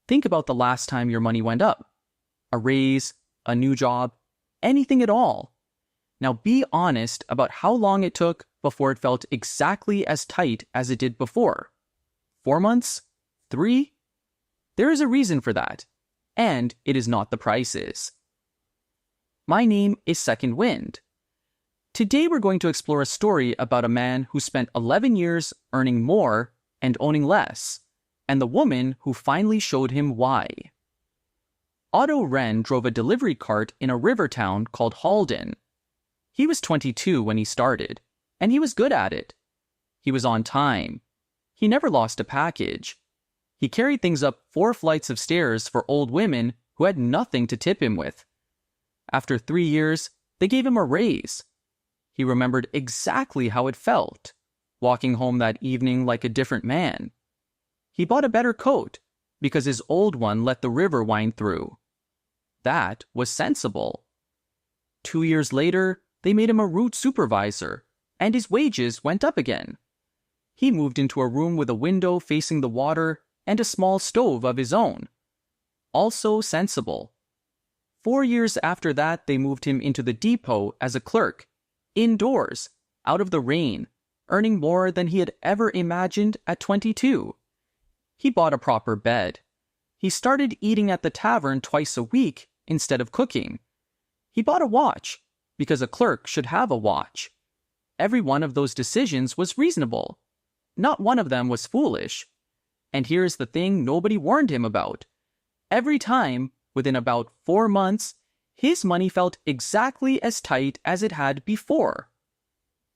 Think about the last time your money went up. A raise, a new job, anything at all. Now be honest about how long it took before it felt exactly as tight as it did before. 4 months? 3? There is a reason for that, and it is not the prices. My name is Second Wind. Today we're going to explore a story about a man who spent 11 years earning more and owning less, and the woman who finally showed him why. Otto Wren drove a delivery cart in a river town called Halden. He was 22 when he started, and he was good at it. He was on time. He never lost a package. He carried things up 4 flights of stairs for old women who had nothing to tip him with. After 3 years, they gave him a raise. He remembered exactly how it felt, walking home that evening like a different man. He bought a better coat because his old one let the river wind through. That was sensible. 2 years later, they made him a route supervisor, and his wages went up again. He moved into a room with a window facing the water and a small stove of his own. Also sensible. 4 years after that, they moved him into the depot as a clerk, indoors, out of the rain, earning more than he had ever imagined at 22. He bought a proper bed. He started eating at the tavern twice a week instead of cooking. He bought a watch, because a clerk should have a watch. Every one of those decisions was reasonable. Not one of them was foolish. And here's the thing nobody warned him about. Every time, within about 4 months, his money felt exactly as tight as it had before.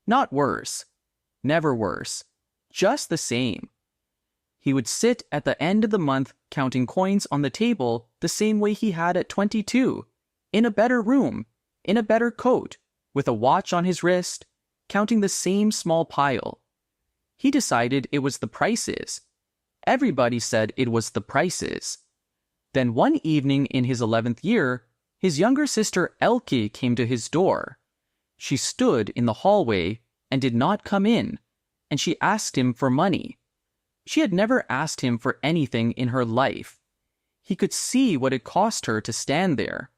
Not worse. Never worse. Just the same. He would sit at the end of the month counting coins on the table the same way he had at 22, in a better room, in a better coat, with a watch on his wrist, counting the same small pile. He decided it was the prices. Everybody said it was the prices. Then one evening in his 11th year, his younger sister Elke came to his door. She stood in the hallway and did not come in, and she asked him for money. She had never asked him for anything in her life. He could see what it cost her to stand there.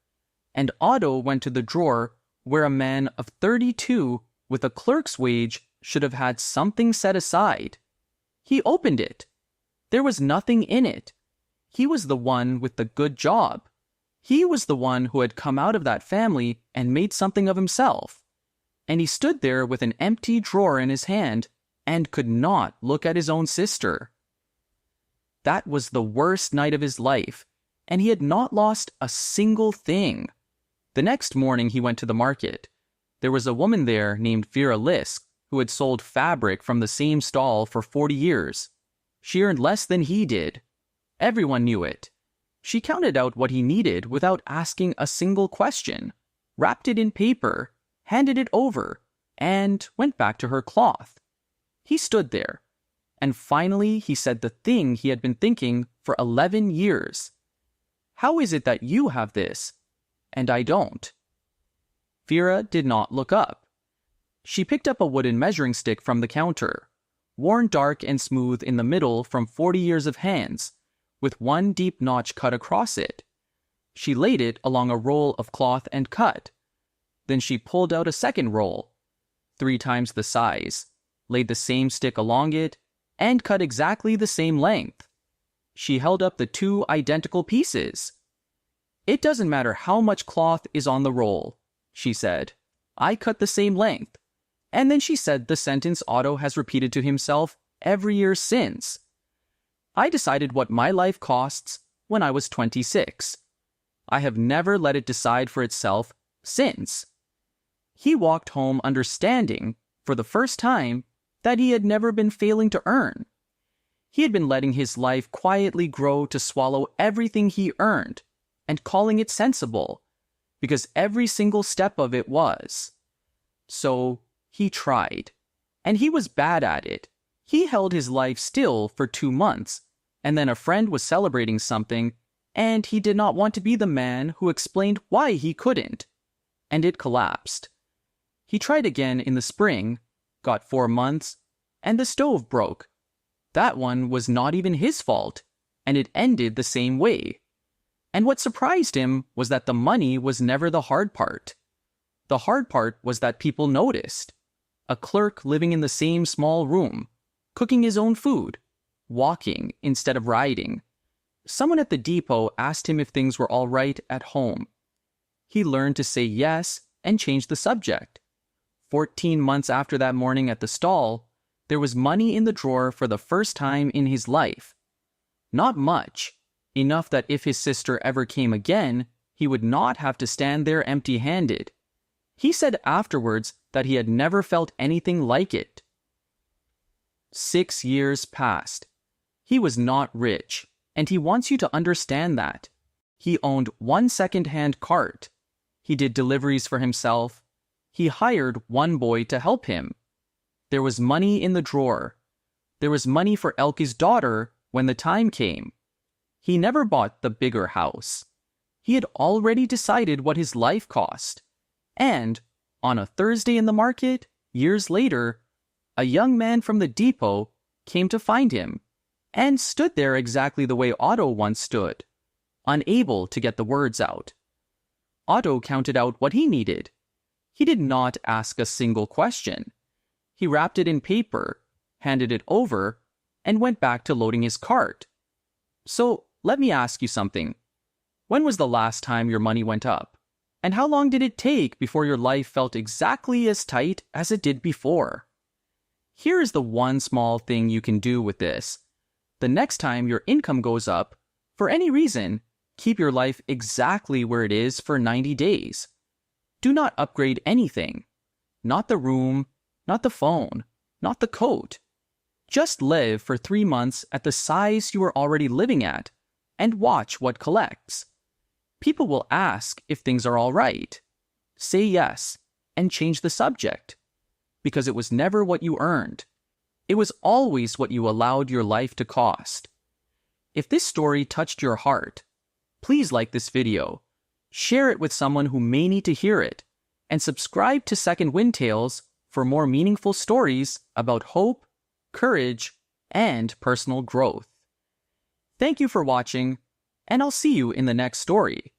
And Otto went to the drawer where a man of 32 with a clerk's wage should have had something set aside. He opened it. There was nothing in it. He was the one with the good job. He was the one who had come out of that family and made something of himself. And he stood there with an empty drawer in his hand and could not look at his own sister. That was the worst night of his life, and he had not lost a single thing. The next morning he went to the market. There was a woman there named Vera Lisk who had sold fabric from the same stall for 40 years. She earned less than he did. Everyone knew it. She counted out what he needed without asking a single question, wrapped it in paper, handed it over, and went back to her cloth. He stood there, and finally he said the thing he had been thinking for 11 years. How is it that you have this, and I don't? Vera did not look up. She picked up a wooden measuring stick from the counter, worn dark and smooth in the middle from 40 years of hands, with one deep notch cut across it. She laid it along a roll of cloth and cut. Then she pulled out a second roll, 3 times the size, laid the same stick along it, and cut exactly the same length. She held up the 2 identical pieces. "It doesn't matter how much cloth is on the roll," she said. "I cut the same length." And then she said the sentence Otto has repeated to himself every year since. "I decided what my life costs when I was 26. I have never let it decide for itself since." He walked home understanding, for the first time, that he had never been failing to earn. He had been letting his life quietly grow to swallow everything he earned, and calling it sensible, because every single step of it was. So he tried, and he was bad at it. He held his life still for 2 months, and then a friend was celebrating something, and he did not want to be the man who explained why he couldn't, and it collapsed. He tried again in the spring, got 4 months, and the stove broke. That one was not even his fault. and it ended the same way. And what surprised him was that the money was never the hard part. The hard part was that people noticed. A clerk living in the same small room, cooking his own food, walking instead of riding. Someone at the depot asked him if things were all right at home. He learned to say yes and change the subject. 14 months after that morning at the stall, there was money in the drawer for the first time in his life. Not much, enough that if his sister ever came again, he would not have to stand there empty-handed. He said afterwards that he had never felt anything like it. 6 years passed. He was not rich, and he wants you to understand that. He owned one second-hand cart. He did deliveries for himself. He hired one boy to help him. There was money in the drawer. There was money for Elke's daughter when the time came. He never bought the bigger house. He had already decided what his life cost. And, on a Thursday in the market, years later, a young man from the depot came to find him and stood there exactly the way Otto once stood, unable to get the words out. Otto counted out what he needed. He did not ask a single question. He wrapped it in paper, handed it over, and went back to loading his cart. So, let me ask you something. When was the last time your money went up? And how long did it take before your life felt exactly as tight as it did before? Here is the one small thing you can do with this. The next time your income goes up, for any reason, keep your life exactly where it is for 90 days. Do not upgrade anything. Not the room, not the phone, not the coat. Just live for 3 months at the size you are already living at, and watch what collects. People will ask if things are all right. Say yes, and change the subject. Because it was never what you earned. It was always what you allowed your life to cost. If this story touched your heart, please like this video, share it with someone who may need to hear it, and subscribe to Second Wind Tales for more meaningful stories about hope, courage, and personal growth. Thank you for watching, and I'll see you in the next story.